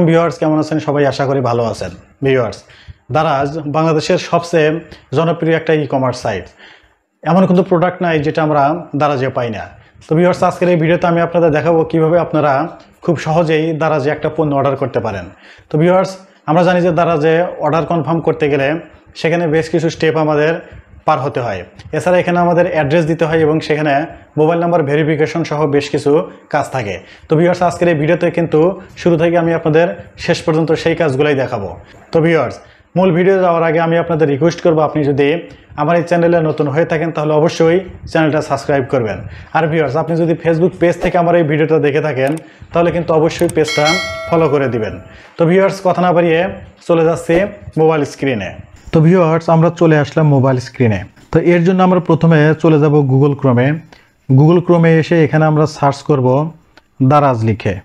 Viewers কেমন আছেন সবাই আশা করি ভালো আছেন। ভিউয়ার্স, দারাজ বাংলাদেশের সবচেয়ে জনপ্রিয় একটা ই-কমার্স সাইট। এমন কোনো প্রোডাক্ট নাই যেটা আমরা দারাজে পাই না। তো ভিউয়ার্স, আজকের এই ভিডিওতে আমি আপনাদের দেখাবো কিভাবে আপনারা খুব সহজেই দারাজে একটা পণ্য অর্ডার করতে পারেন। তো ভিউয়ার্স, আমরা জানি যে দারাজে অর্ডার কনফার্ম করতে গেলে সেখানে বেশ কিছু স্টেপ আমাদের পার হতে হয়। এছাড়া এখানে আমাদের অ্যাড্রেস দিতে হয় এবং সেখানে মোবাইল নাম্বার ভেরিফিকেশন সহ বেশ কিছু কাজ থাকে। তো ভিউয়ার্স, আজকের এই ভিডিওতে কিন্তু শুরু থেকে আমি আপনাদের শেষ পর্যন্ত সেই কাজগুলোই দেখাবো। তো ভিউয়ার্স, মূল ভিডিও যাওয়ার আগে আমি আপনাদের রিকোয়েস্ট করবো, আপনি যদি আমার এই চ্যানেলে নতুন হয়ে থাকেন তাহলে অবশ্যই চ্যানেলটা সাবস্ক্রাইব করবেন। আর ভিউয়ার্স, আপনি যদি ফেসবুক পেজ থেকে আমার এই ভিডিওটা দেখে থাকেন তাহলে কিন্তু অবশ্যই পেজটা ফলো করে দিবেন। তো ভিউয়ার্স, কথা না বাড়িয়ে চলে যাচ্ছে মোবাইল স্ক্রিনে। তো ভিউয়ার্স, আমরা চলে আসলাম মোবাইল স্ক্রিনে। তো এর জন্য আমরা প্রথমে চলে যাব গুগল ক্রোমে। গুগল ক্রোমে এসে এখানে আমরা সার্চ করব দারাজ লিখে।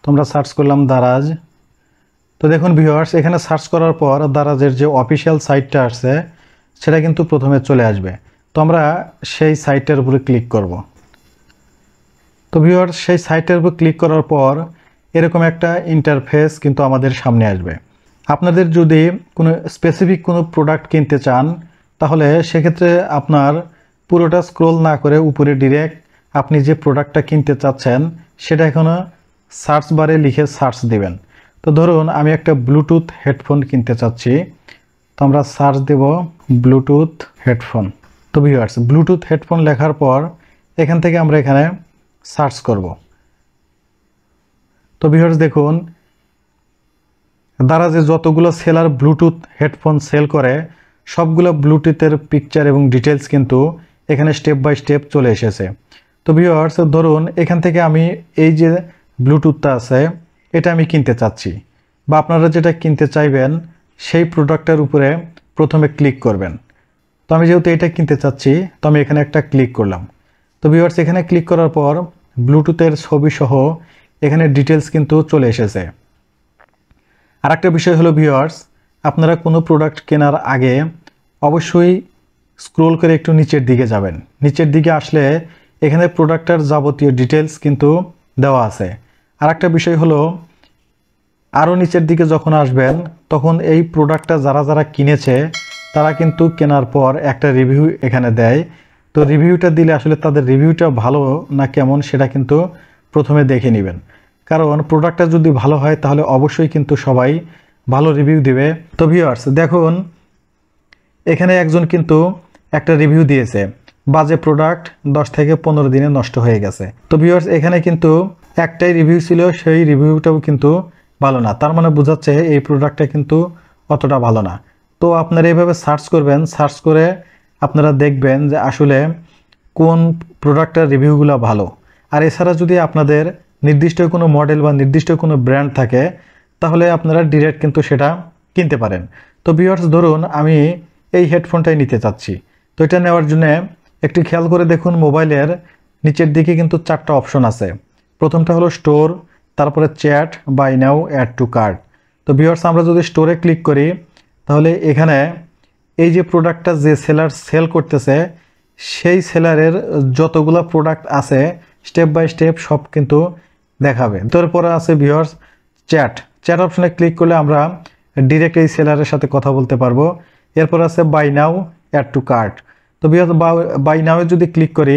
তো আমরা সার্চ করলাম দারাজ। তো দেখুন ভিউয়ার্স, এখানে সার্চ করার পর দারাজের যে অফিসিয়াল সাইটটা আছে সেটা কিন্তু প্রথমে চলে আসবে। তো আমরা সেই সাইটের উপরে ক্লিক করব। তো ভিউয়ার্স, সেই সাইটের উপর ক্লিক করার পর এরকম একটা ইন্টারফেস কিন্তু আমাদের সামনে আসবে। আপনাদের যদি কোনো স্পেসিফিক কোনো প্রোডাক্ট কিনতে চান তাহলে সেক্ষেত্রে আপনার পুরোটা স্ক্রোল না করে উপরে ডিরেক্ট আপনি যে প্রোডাক্টটা কিনতে চাচ্ছেন সেটা এখনো সার্চ বারে লিখে সার্চ দিবেন। তো ধরুন আমি একটা ব্লুটুথ হেডফোন কিনতে চাচ্ছি। তো আমরা সার্চ দেব ব্লুটুথ হেডফোন। তো ভিউয়ার্স, ব্লুটুথ হেডফোন লেখার পর এখান থেকে আমরা এখানে সার্চ করব। তো ভিউয়ার্স দেখুন, দারাজে যতগুলো সেলার ব্লুটুথ হেডফোন সেল করে সবগুলো ব্লুটুথের পিকচার এবং ডিটেলস কিন্তু এখানে স্টেপ বাই স্টেপ চলে এসেছে। তো ভিউয়ার্স, ধরুন এখান থেকে আমি এই যে ব্লুটুথটা আছে এটা আমি কিনতে চাচ্ছি, বা আপনারা যেটা কিনতে চাইবেন সেই প্রোডাক্টের উপরে প্রথমে ক্লিক করবেন। তো আমি যেহেতু এটা কিনতে চাচ্ছি তো আমি এখানে একটা ক্লিক করলাম। তো ভিউয়ার্স, এখানে ক্লিক করার পর ব্লুটুথের ছবি সহ এখানে ডিটেলস কিন্তু চলে এসেছে। আর একটা বিষয় হলো ভিউয়ার্স, আপনারা কোনো প্রোডাক্ট কেনার আগে অবশ্যই স্ক্রোল করে একটু নিচের দিকে যাবেন। নিচের দিকে আসলে এখানে প্রোডাক্টের যাবতীয় ডিটেলস কিন্তু দেওয়া আছে। আর একটা বিষয় হলো, আরও নিচের দিকে যখন আসবেন তখন এই প্রোডাক্টটা যারা যারা কিনেছে তারা কিন্তু কেনার পর একটা রিভিউ এখানে দেয়। তো রিভিউটা দিলে আসলে তাদের রিভিউটা ভালো না কেমন সেটা কিন্তু প্রথমে দেখে নেবেন। কারণ প্রোডাক্টটা যদি ভালো হয় তাহলে অবশ্যই কিন্তু সবাই ভালো রিভিউ দিবে। তো ভিউয়ার্স দেখুন, এখানে একজন কিন্তু একটা রিভিউ দিয়েছে, বাজে প্রোডাক্ট 10 থেকে 15 দিনে নষ্ট হয়ে গেছে। তো ভিউয়ার্স, এখানে কিন্তু একটাই রিভিউ ছিল, সেই রিভিউটাও কিন্তু ভালো না। তার মানে বোঝাচ্ছে এই প্রোডাক্টটা কিন্তু অতটা ভালো না। তো আপনারা এইভাবে সার্চ করবেন, সার্চ করে আপনারা দেখবেন যে আসলে কোন প্রোডাক্টের রিভিউগুলো ভালো। আর এছাড়া যদি আপনাদের নির্দিষ্ট কোনো মডেল বা নির্দিষ্ট কোনো ব্র্যান্ড থাকে তাহলে আপনারা ডিরেক্ট কিন্তু সেটা কিনতে পারেন। তো ভিউয়ার্স, ধরুন আমি এই হেডফোনটাই নিতে চাচ্ছি। তো এটা নেওয়ার জন্য একটু খেয়াল করে দেখুন, মোবাইলের নিচের দিকে কিন্তু 4টা অপশন আছে। প্রথমটা হলো স্টোর, তারপরে chat, buy now, add to cart. তো ভিউয়ার্স, আমরা যদি স্টোরে ক্লিক করি তাহলে এখানে এই যে প্রোডাক্টটা যে সেলার সেল করতেছে সেই সেলারের যতগুলো প্রোডাক্ট আছে স্টেপ বাই স্টেপ সব কিন্তু দেখাবে। তারপরে আছে ভিউয়ার্স চ্যাট। চ্যাট অপশনে ক্লিক করলে আমরা ডিরেক্ট এই সেলারের সাথে কথা বলতে পারবো। এরপর আছে buy now, add to cart. তো ভিউয়ার্স, বাই নাওয়ে যদি ক্লিক করি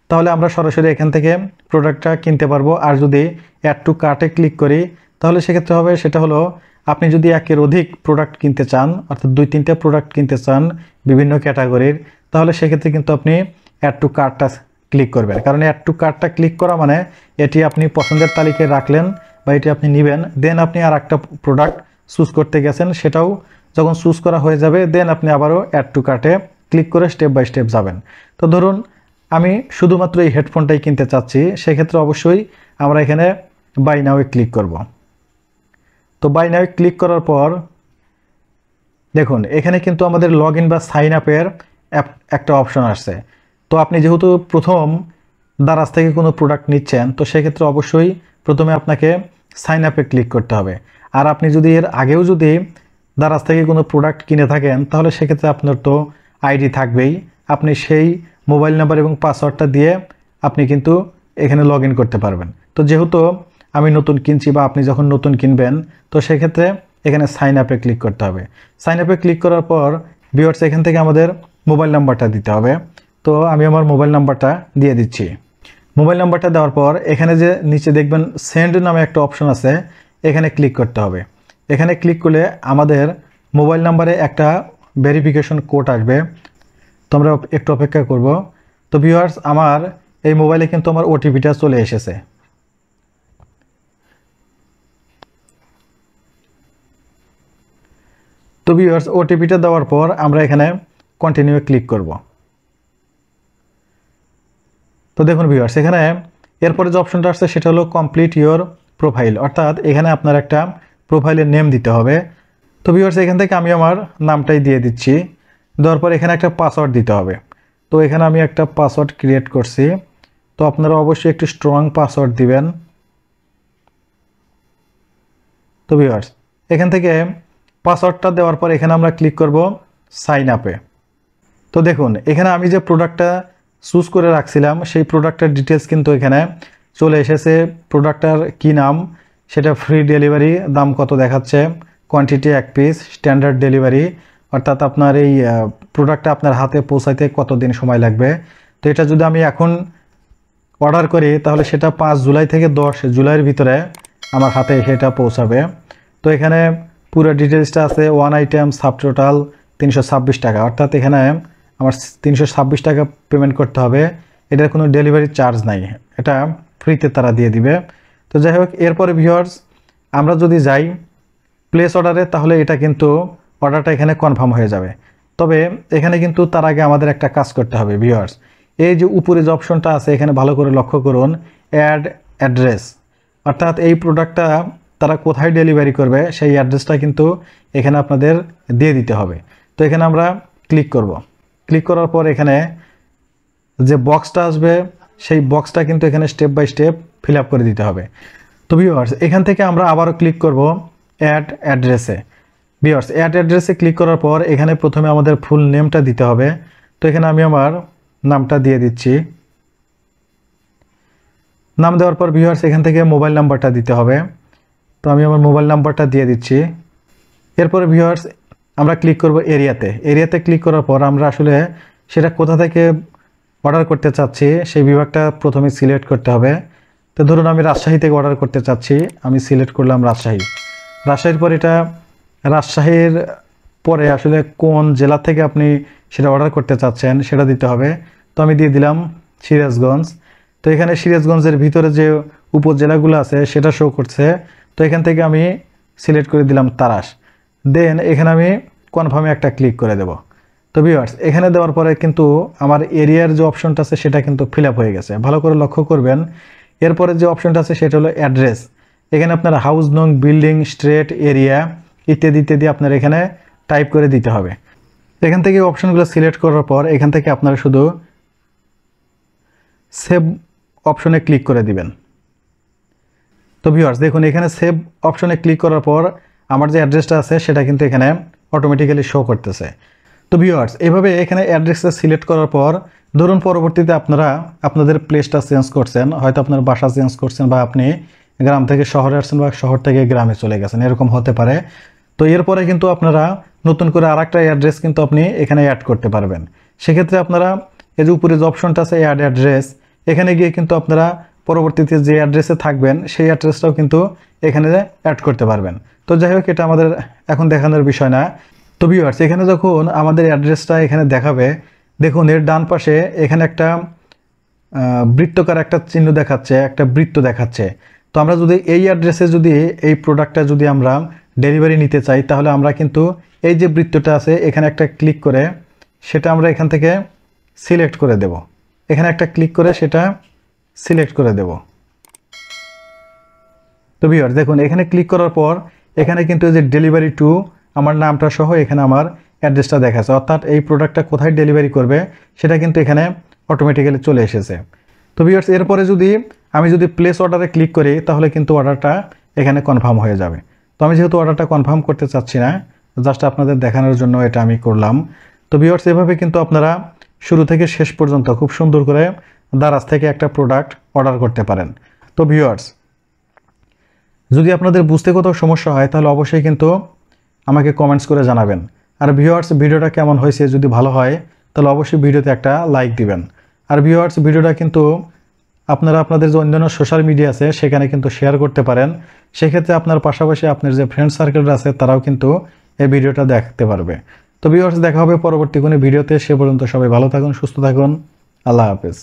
তাহলে আমরা সরাসরি এখান থেকে প্রোডাক্টটা কিনতে পারবো। আর যদি অ্যাড টু কার্টে ক্লিক করি তাহলে সেক্ষেত্রে হবে, সেটা হলো আপনি যদি একের অধিক প্রোডাক্ট কিনতে চান, অর্থাৎ 2-3টা প্রোডাক্ট কিনতে চান বিভিন্ন ক্যাটাগরির, তাহলে সেক্ষেত্রে কিন্তু আপনি অ্যাড টু কার্টটা ক্লিক করবেন। কারণ অ্যাড টু কার্টটা ক্লিক করা মানে এটি আপনি পছন্দের তালিকায় রাখলেন বা এটি আপনি নেবেন, দেন আপনি আর একটা প্রোডাক্ট চুজ করতে গেছেন, সেটাও যখন চুজ করা হয়ে যাবে দেন আপনি আবারও অ্যাড টু কার্টে ক্লিক করে স্টেপ বাই স্টেপ যাবেন। তো ধরুন আমি শুধুমাত্র এই হেডফোনটাই কিনতে চাচ্ছি, সেক্ষেত্রে অবশ্যই আমরা এখানে বাই নাওয়ে ক্লিক করব। তো বাই নাওয়ে ক্লিক করার পর দেখুন এখানে কিন্তু আমাদের লগ ইন বা সাইন আপের একটা অপশন আসছে। তো আপনি যেহেতু প্রথম দারাজ থেকে কোনো প্রোডাক্ট নিচ্ছেন তো সেক্ষেত্রে অবশ্যই প্রথমে আপনাকে সাইন আপে ক্লিক করতে হবে। আর আপনি যদি এর আগেও যদি দারাজ থেকে কোনো প্রোডাক্ট কিনে থাকেন তাহলে সেক্ষেত্রে আপনার তো আইডি থাকবেই। আপনি সেই মোবাইল নাম্বার এবং পাসওয়ার্ডটা দিয়ে আপনি কিন্তু এখানে লগ ইন করতে পারবেন। তো যেহেতু আমি নতুন কিনছি বা আপনি যখন নতুন কিনবেন, তো সেক্ষেত্রে এখানে সাইন আপে ক্লিক করতে হবে। সাইন আপে ক্লিক করার পর ভিউয়ার্স এখান থেকে আমাদের মোবাইল নাম্বারটা দিতে হবে। তো আমি আমার মোবাইল নাম্বারটা দিয়ে দিচ্ছি। মোবাইল নাম্বারটা দেওয়ার পর এখানে যে নিচে দেখবেন সেন্ড নামে একটা অপশন আছে, এখানে ক্লিক করতে হবে। এখানে ক্লিক করলে আমাদের মোবাইল নাম্বারে একটা ভেরিফিকেশন কোড আসবে। তো আমরা একটু অপেক্ষা করব। তো ভিউয়ার্স আমার এই মোবাইলে কিন্তু আমার ওটিপিটা চলে এসেছে। তো ভিউয়ার্স ওটিপিটা দেওয়ার পর আমরা এখানে কন্টিনিউ ক্লিক করব। তো দেখুন ভিউয়ার্স এখানে এরপরে যে অপশনটা আসছে সেটা হলো কমপ্লিট ইওর প্রোফাইল, অর্থাৎ এখানে আপনার একটা প্রোফাইলের নেম দিতে হবে। তো ভিউয়ার্স এখান থেকে আমি আমার নামটাই দিয়ে দিচ্ছি। দেওয়ার পর এখানে একটা পাসওয়ার্ড দিতে হবে। তো এখানে আমি একটা পাসওয়ার্ড ক্রিয়েট করছি। তো আপনারা অবশ্যই একটু স্ট্রং পাসওয়ার্ড দিবেন। তো ভিউয়ার্স এখান থেকে পাসওয়ার্ডটা দেওয়ার পর এখানে আমরা ক্লিক করব সাইন আপে। তো দেখুন এখানে আমি যে প্রোডাক্টটা চুজ করে রাখছিলাম সেই প্রোডাক্টের ডিটেলস কিন্তু এখানে চলে এসেছে। প্রোডাক্টটার কি নাম, সেটা ফ্রি ডেলিভারি, দাম কত দেখাচ্ছে, কোয়ান্টিটি 1 পিস, স্ট্যান্ডার্ড ডেলিভারি, অর্থাৎ আপনার এই প্রোডাক্টটা আপনার হাতে পৌঁছাইতে কতদিন সময় লাগবে। তো এটা যদি আমি এখন অর্ডার করি তাহলে সেটা 5 জুলাই থেকে 10 জুলাইয়ের ভিতরে আমার হাতে সেটা পৌঁছাবে। তো এখানে পুরো ডিটেলসটা আছে। 1 আইটেম সাব টোটাল 326 টাকা, অর্থাৎ এখানে আমার 326 টাকা পেমেন্ট করতে হবে। এটার কোনো ডেলিভারি চার্জ নাই, এটা ফ্রিতে তারা দিয়ে দিবে। তো যাই হোক এরপরে ভিউয়ার্স আমরা যদি যাই প্লেস অর্ডারে, তাহলে এটা কিন্তু অর্ডারটা এখানে কনফার্ম হয়ে যাবে। তবে এখানে কিন্তু তার আগে আমাদের একটা কাজ করতে হবে ভিউয়ার্স। এই যে উপরে যে অপশনটা আছে এখানে ভালো করে লক্ষ্য করুন, অ্যাড অ্যাড্রেস, অর্থাৎ এই প্রোডাক্টটা তারা কোথায় ডেলিভারি করবে সেই অ্যাড্রেসটা কিন্তু এখানে আপনাদের দিয়ে দিতে হবে। তো এখানে আমরা ক্লিক করব। ক্লিক করার পর এখানে যে বক্সটা আসবে সেই বক্সটা কিন্তু এখানে step by step fill up করে দিতে হবে। তো ভিউয়ার্স এখান থেকে আমরা আবারও ক্লিক করব অ্যাড অ্যাড্রেসে। ভিউয়ার্স অ্যাড অ্যাড্রেসে ক্লিক করার পর এখানে প্রথমে আমাদের ফুল নেমটা দিতে হবে। তো এখানে আমি আমার নামটা দিয়ে দিচ্ছি। নাম দেওয়ার পর ভিউয়ার্স এখান থেকে মোবাইল নাম্বারটা দিতে হবে। তো আমি আমার মোবাইল নাম্বারটা দিয়ে দিচ্ছি। এরপরে ভিউয়ার্স আমরা ক্লিক করব এরিয়াতে। এরিয়াতে ক্লিক করার পর আমরা আসলে সেটা কোথা থেকে অর্ডার করতে চাচ্ছি সেই বিভাগটা প্রথমে সিলেক্ট করতে হবে। তো ধরুন আমি রাজশাহী থেকে অর্ডার করতে চাচ্ছি, আমি সিলেক্ট করলাম রাজশাহী। রাজশাহীর পর এটা রাজশাহীর পরে আসলে কোন জেলা থেকে আপনি সেটা অর্ডার করতে চাচ্ছেন সেটা দিতে হবে। তো আমি দিয়ে দিলাম সিরাজগঞ্জ। তো এখানে সিরাজগঞ্জের ভিতরে যে উপজেলাগুলো আছে সেটা শো করছে। তো এখান থেকে আমি সিলেক্ট করে দিলাম তারাস। দেন এখানে আমি কনফার্মে একটা ক্লিক করে দেব। তো ভিউয়ার্স এখানে দেওয়ার পরে কিন্তু আমার এরিয়ার যে অপশনটা আছে সেটা কিন্তু ফিল আপ হয়ে গেছে, ভালো করে লক্ষ্য করবেন। এরপরে যে অপশনটা আছে সেটা হলো অ্যাড্রেস। এখানে আপনার হাউস নং, বিল্ডিং, স্ট্রিট, এরিয়া ইত্যাদি ইত্যাদি আপনার এখানে টাইপ করে দিতে হবে। এখান থেকে অপশনগুলো সিলেক্ট করার পর এখান থেকে আপনারা শুধু সেভ অপশনে ক্লিক করে দিবেন। তো ভিউয়ার্স দেখুন এখানে সেভ অপশনে ক্লিক করার পর আমার যে অ্যাড্রেসটা আছে সেটা কিন্তু এখানে অটোমেটিক্যালি শো করতেছে। তো ভিউয়ার্স এভাবে এখানে অ্যাড্রেসটা সিলেক্ট করার পর ধরুন পরবর্তীতে আপনারা আপনাদের প্লেসটা চেঞ্জ করছেন, হয়তো আপনার বাসা চেঞ্জ করছেন বা আপনি গ্রাম থেকে শহরে আসছেন বা শহর থেকে গ্রামে চলে গেছেন, এরকম হতে পারে। তো এরপরে কিন্তু আপনারা নতুন করে আরেকটা অ্যাড্রেস কিন্তু আপনি এখানে অ্যাড করতে পারবেন। সেক্ষেত্রে আপনারা এই যে উপরে যে অপশনটা আছে অ্যাড অ্যাড্রেস, এখানে গিয়ে কিন্তু আপনারা পরবর্তীতে যে অ্যাড্রেসে থাকবেন সেই অ্যাড্রেসটাও কিন্তু এখানে অ্যাড করতে পারবেন। তো যাই হোক এটা আমাদের এখন দেখানোর বিষয় না। তো ভিউয়ার্স এখানে যখন আমাদের অ্যাড্রেসটা এখানে দেখাবে, দেখুন এর ডান পাশে এখানে একটা বৃত্তকার একটা চিহ্ন দেখাচ্ছে, একটা বৃত্ত দেখাচ্ছে। তো আমরা যদি এই অ্যাড্রেসে যদি এই প্রোডাক্টটা যদি আমরা ডেলিভারি নিতে চাই তাহলে আমরা কিন্তু এই যে বৃত্তটা আছে এখানে একটা ক্লিক করে সেটা আমরা এখান থেকে সিলেক্ট করে দেব। এখানে একটা ক্লিক করে সেটা সিলেক্ট করে দেব। তো ভিউয়ার্স দেখুন এখানে ক্লিক করার পর এখানে কিন্তু এই যে ডেলিভারি টু আমার নামটা সহ এখানে আমার অ্যাড্রেসটা দেখাচ্ছে, অর্থাৎ এই প্রোডাক্টটা কোথায় ডেলিভারি করবে সেটা কিন্তু এখানে অটোমেটিক্যালি চলে এসেছে। তো ভিউয়ার্স এরপরে আমি যদি প্লেস অর্ডারে ক্লিক করি তাহলে কিন্তু অর্ডারটা এখানে কনফার্ম হয়ে যাবে। তো আমি যেহেতু অর্ডারটা কনফার্ম করতে চাচ্ছি না, জাস্ট আপনাদের দেখানোর জন্য এটা আমি করলাম। তো ভিউয়ার্স এভাবে কিন্তু আপনারা শুরু থেকে শেষ পর্যন্ত খুব সুন্দর করে দারাজ থেকে একটা প্রোডাক্ট অর্ডার করতে পারেন। তো ভিউয়ার্স যদি আপনাদের বুঝতে কোথাও সমস্যা হয় তাহলে অবশ্যই কিন্তু আমাকে কমেন্টস করে জানাবেন। আর ভিউয়ার্স, ভিডিওটা কেমন হয়েছে, যদি ভালো হয় তাহলে অবশ্যই ভিডিওতে একটা লাইক দিবেন। আর ভিউয়ার্স, ভিডিওটা কিন্তু আপনারা আপনাদের যে অন্যান্য সোশ্যাল মিডিয়া আছে সেখানে কিন্তু শেয়ার করতে পারেন। সেক্ষেত্রে আপনার পাশাপাশি আপনার যে ফ্রেন্ড সার্কেল আছে তারাও কিন্তু এই ভিডিওটা দেখতে পারবে। তো ভিউয়ার্স, দেখা হবে পরবর্তী কোনো ভিডিওতে। সে পর্যন্ত সবাই ভালো থাকুন, সুস্থ থাকুন। আল্লাহ হাফেজ।